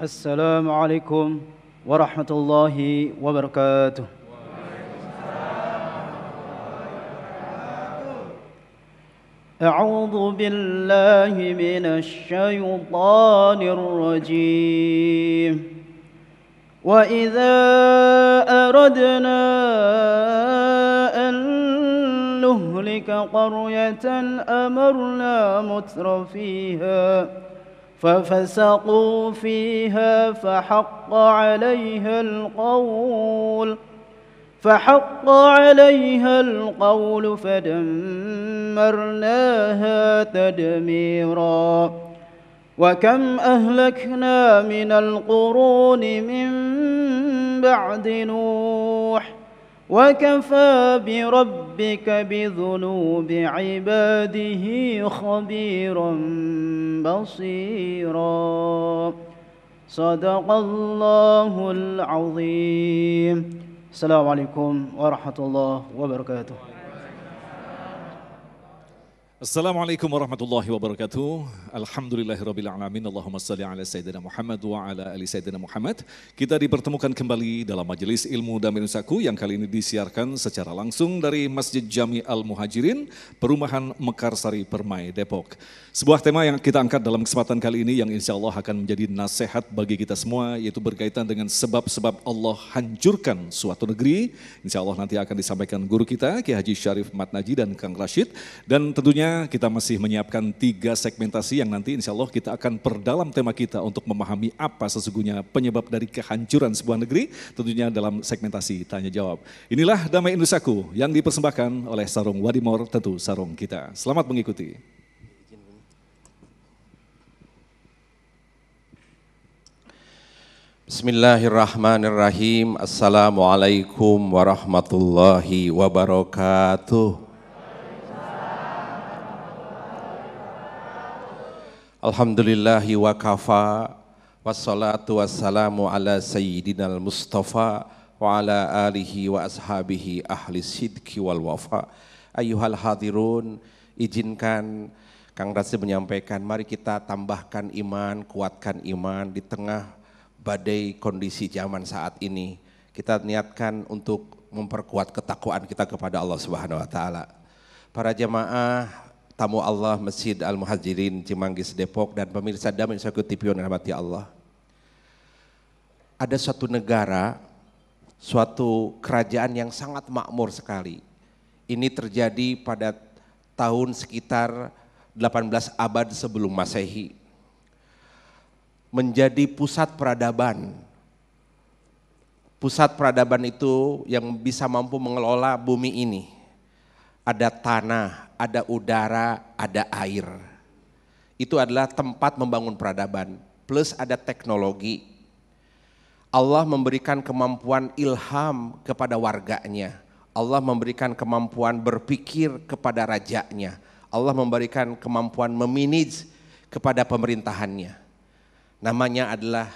السلام عليكم ورحمة الله وبركاته. أعوذ بالله من الشيطان الرجيم. وإذا أردنا أن نهلك قرية أمرنا متر فيها ففسقوا فيها فحق عليها القول فدمرناها تدميرا. وكم أهلكنا من القرون من بعد نوح وكفى بربك بذنوب عباده خبيرا بصيرا. صدق الله العظيم. السلام عليكم ورحمة الله وبركاته. Assalamualaikum warahmatullahi wabarakatuh. Alhamdulillahirrabbilalamin. Allahumma salli ala Sayyidina Muhammad wa ala ali Sayyidina Muhammad. Kita dipertemukan kembali dalam Majelis Ilmu Damai Nusaku yang kali ini disiarkan secara langsung dari Masjid Jami Al-Muhajirin, Perumahan Mekarsari Permai, Depok. Sebuah tema yang kita angkat dalam kesempatan kali ini yang insya Allah akan menjadi nasihat bagi kita semua, yaitu berkaitan dengan sebab-sebab Allah hancurkan suatu negeri. Insya Allah nanti akan disampaikan guru kita, Kiai Haji Syarif Matnaji dan Kang Rashid. Dan tentunya kita masih menyiapkan 3 segmentasi yang nanti insya Allah kita akan perdalam tema kita untuk memahami apa sesungguhnya penyebab dari kehancuran sebuah negeri, tentunya dalam segmentasi tanya jawab. Inilah Damai Nusaku yang dipersembahkan oleh Sarung Wadimor, tentu sarung kita. Selamat mengikuti. Bismillahirrahmanirrahim. Assalamualaikum warahmatullahi wabarakatuh. Alhamdulillahi wa kafa, wassalatu wassalamu ala sayyidinal mustafa wa ala alihi wa ashabihi ahli sidki wal wafa. Ayyuhal hadirun, izinkan Kang Rashid menyampaikan, mari kita tambahkan iman, kuatkan iman di tengah badai kondisi zaman saat ini. Kita niatkan untuk memperkuat ketakwaan kita kepada Allah Subhanahu wa taala. Para jamaah tamu Allah Masjid Al-Muhajirin Cimanggis Depok dan pemirsa Damai Nusaku TV yang dirahmati Allah. Ada suatu negara, suatu kerajaan yang sangat makmur sekali. Ini terjadi pada tahun sekitar 18 abad sebelum Masehi. Menjadi pusat peradaban. Pusat peradaban itu yang bisa mampu mengelola bumi ini. Ada tanah, ada udara, ada air. Itu adalah tempat membangun peradaban. Plus ada teknologi. Allah memberikan kemampuan ilham kepada warganya. Allah memberikan kemampuan berpikir kepada rajanya. Allah memberikan kemampuan memanage kepada pemerintahannya. Namanya adalah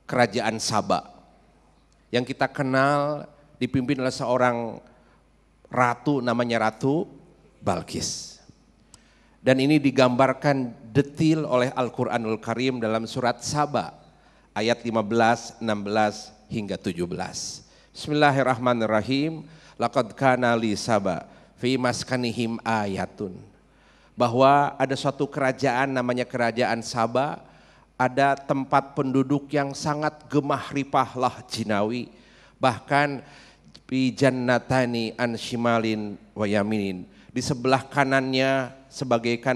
Kerajaan Saba. Yang kita kenal dipimpin oleh seorang ratu, namanya Ratu Balqis. Dan ini digambarkan detil oleh Al-Quranul Karim dalam surat Saba ayat 15, 16 hingga 17. Bismillahirrahmanirrahim. Laqad kana li Saba fi maskanihim ayatun. Bahwa ada suatu kerajaan namanya Kerajaan Saba, ada tempat penduduk yang sangat gemah ripahlah jinawi. Bahkan fi jannatani an shimalin wa yaminin. Di sebelah kanannya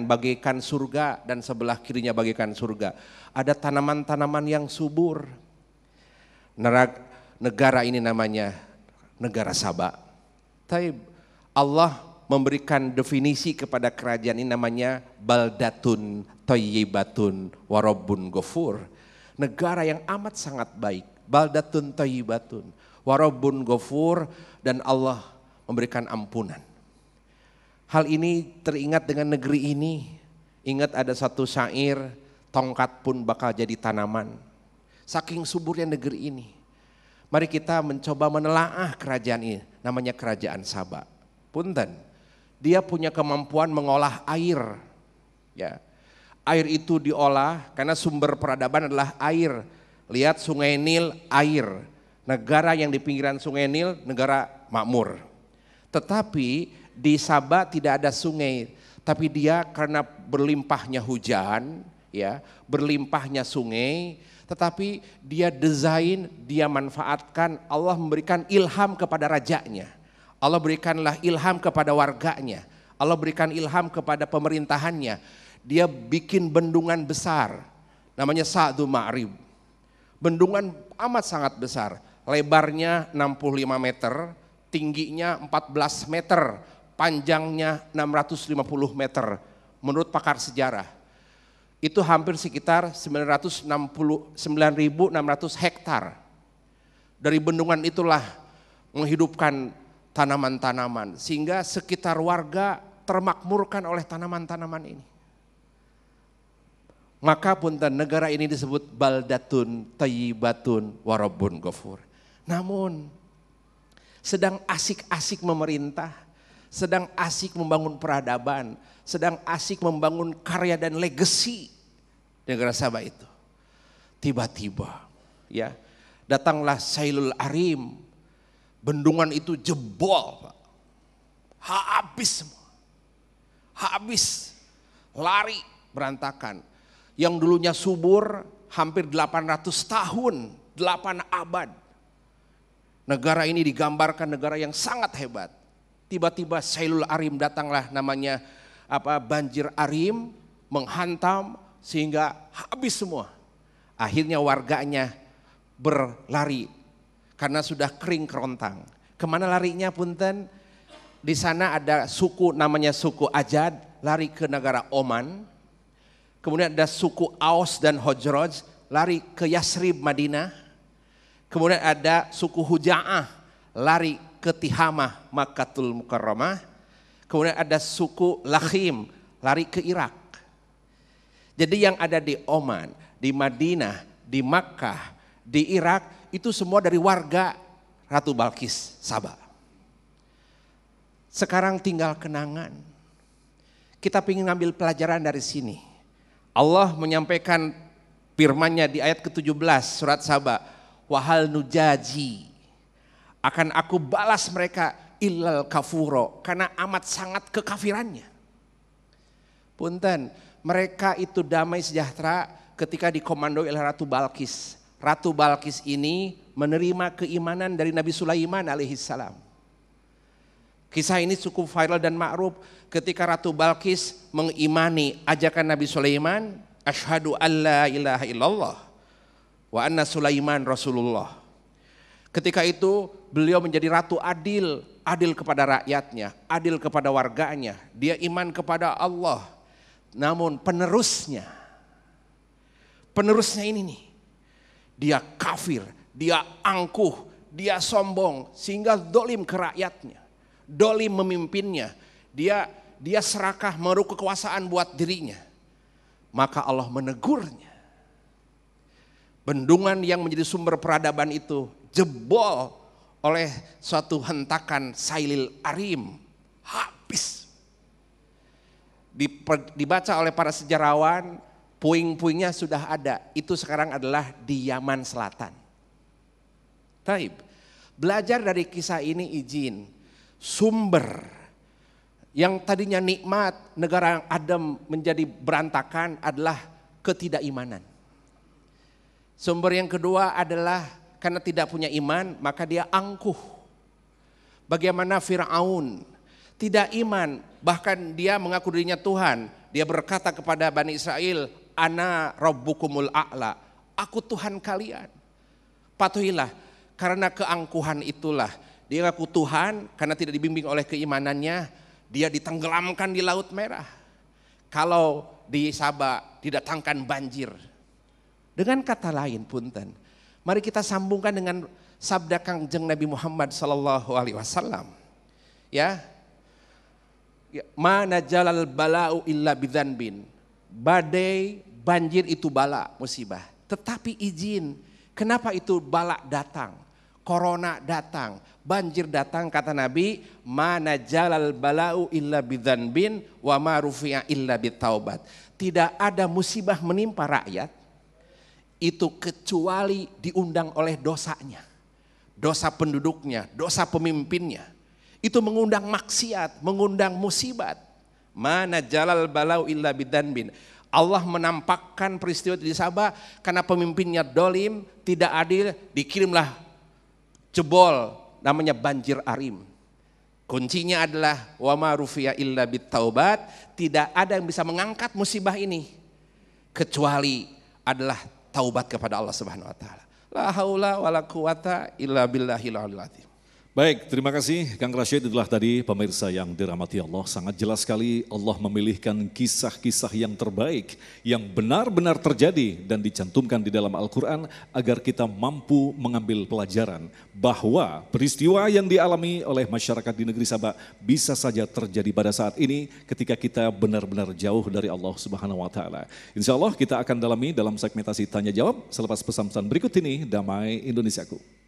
bagaikan surga dan sebelah kirinya bagaikan surga. Ada tanaman-tanaman yang subur. Negara ini namanya negara Saba. Taib, Allah memberikan definisi kepada kerajaan ini namanya baldatun thayyibatun warabbun ghafur. Negara yang amat sangat baik. Baldatun thayyibatun warabbun ghafur, dan Allah memberikan ampunan. Hal ini teringat dengan negeri ini. Ingat ada satu syair, tongkat pun bakal jadi tanaman. Saking suburnya negeri ini. Mari kita mencoba menelaah kerajaan ini, namanya Kerajaan Saba. Punten, dia punya kemampuan mengolah air. Ya, air itu diolah karena sumber peradaban adalah air. Lihat Sungai Nil, air. Negara yang di pinggiran Sungai Nil, negara makmur. Tetapi di Sabah tidak ada sungai, tapi dia karena berlimpahnya hujan, ya, berlimpahnya sungai, tetapi dia desain, dia manfaatkan, Allah memberikan ilham kepada rajanya. Allah berikanlah ilham kepada warganya. Allah berikan ilham kepada pemerintahannya. Dia bikin bendungan besar, namanya Sa'du Ma'rib. Bendungan amat sangat besar, lebarnya 65 meter, tingginya 14 meter, panjangnya 650 meter. Menurut pakar sejarah, itu hampir sekitar 969.600 hektar. Dari bendungan itulah menghidupkan tanaman-tanaman, sehingga sekitar warga termakmurkan oleh tanaman-tanaman ini. Maka punten negara ini disebut baldatun thayyibatun wa rabbun ghafur. Namun sedang asik-asik memerintah, sedang asik membangun peradaban, sedang asik membangun karya dan legacy negara Sabah itu. Tiba-tiba ya, datanglah Sailul Arim, bendungan itu jebol, Pak. Habis semua. Habis, lari berantakan. Yang dulunya subur hampir 800 tahun, 8 abad. Negara ini digambarkan negara yang sangat hebat. Tiba-tiba Sailul Arim datanglah, namanya banjir Arim, menghantam sehingga habis semua. Akhirnya warganya berlari karena sudah kering kerontang. Kemana larinya punten? Di sana ada suku namanya suku Ajad, lari ke negara Oman. Kemudian ada suku Aus dan Hojroj, lari ke Yasrib Madinah. Kemudian ada suku Huja'ah, lari ke Tihamah Makkatul Mukarramah. Kemudian ada suku Lakhim, lari ke Irak. Jadi yang ada di Oman, di Madinah, di Makkah, di Irak, itu semua dari warga Ratu Balkis Sabah. Sekarang tinggal kenangan. Kita ingin ngambil pelajaran dari sini. Allah menyampaikan firman-Nya di ayat ke-17 surat Sabah. Wahal nujaji, akan aku balas mereka illal kafuro, karena amat sangat kekafirannya. Punten, mereka itu damai sejahtera ketika dikomandoi oleh Ratu Balkis. Ratu Balkis ini menerima keimanan dari Nabi Sulaiman alaihissalam. Kisah ini cukup viral dan ma'ruf ketika Ratu Balkis mengimani ajakan Nabi Sulaiman, asyhadu alla ilaha illallah wa anna Sulaiman Rasulullah. Ketika itu beliau menjadi ratu adil, adil kepada rakyatnya, adil kepada warganya. Dia iman kepada Allah. Namun penerusnya ini nih, dia kafir, dia angkuh, dia sombong sehingga dolim ke rakyatnya. Dolim memimpinnya, dia serakah meruh kekuasaan buat dirinya. Maka Allah menegurnya. Bendungan yang menjadi sumber peradaban itu jebol oleh suatu hentakan Sailul Arim. Habis. Dibaca oleh para sejarawan, puing-puingnya sudah ada. Itu sekarang adalah di Yaman Selatan. Taib. Belajar dari kisah ini izin. Sumber yang tadinya nikmat, negara yang adem menjadi berantakan adalah ketidakimanan. Sumber yang kedua adalah karena tidak punya iman maka dia angkuh. Bagaimana Fir'aun tidak iman, bahkan dia mengaku dirinya Tuhan. Dia berkata kepada Bani Israel, ana rabbukumul a'la, aku Tuhan kalian. Patuhilah, karena keangkuhan itulah dia ngaku Tuhan, karena tidak dibimbing oleh keimanannya, dia ditenggelamkan di Laut Merah. Kalau di Sabah didatangkan banjir. Dengan kata lain punten, mari kita sambungkan dengan sabda Kangjeng Nabi Muhammad SAW. Ya, ma najalal bala'u illa bidzanbin. Badai, banjir itu bala, musibah. Tetapi izin, kenapa itu bala datang? Corona datang, banjir datang, kata Nabi, mana jalal bala'u illa bidzanbin wa ma rufi'a illa bitaubat. tidak ada musibah menimpa rakyat itu kecuali diundang oleh dosanya. Dosa penduduknya, dosa pemimpinnya. Itu mengundang maksiat, mengundang musibat. Mana jalal balau illa bidanbin. Allah menampakkan peristiwa di Sabah karena pemimpinnya dolim, tidak adil, dikirimlah jebol namanya banjir arim. Kuncinya adalah wa ma rufiya illa bitaubat, tidak ada yang bisa mengangkat musibah ini kecuali adalah taubat kepada Allah Subhanahu wa taala. La haula wala quwata illa billahil aliyil azim. Baik, terima kasih Kang Rashid. Itulah tadi pemirsa yang dirahmati Allah. Sangat jelas sekali Allah memilihkan kisah-kisah yang terbaik, yang benar-benar terjadi dan dicantumkan di dalam Al-Quran agar kita mampu mengambil pelajaran bahwa peristiwa yang dialami oleh masyarakat di negeri Sabah bisa saja terjadi pada saat ini ketika kita benar-benar jauh dari Allah Subhanahu wa taala. Insya Allah kita akan dalami dalam segmentasi tanya jawab selepas pesan-pesan berikut ini. Damai Indonesiaku.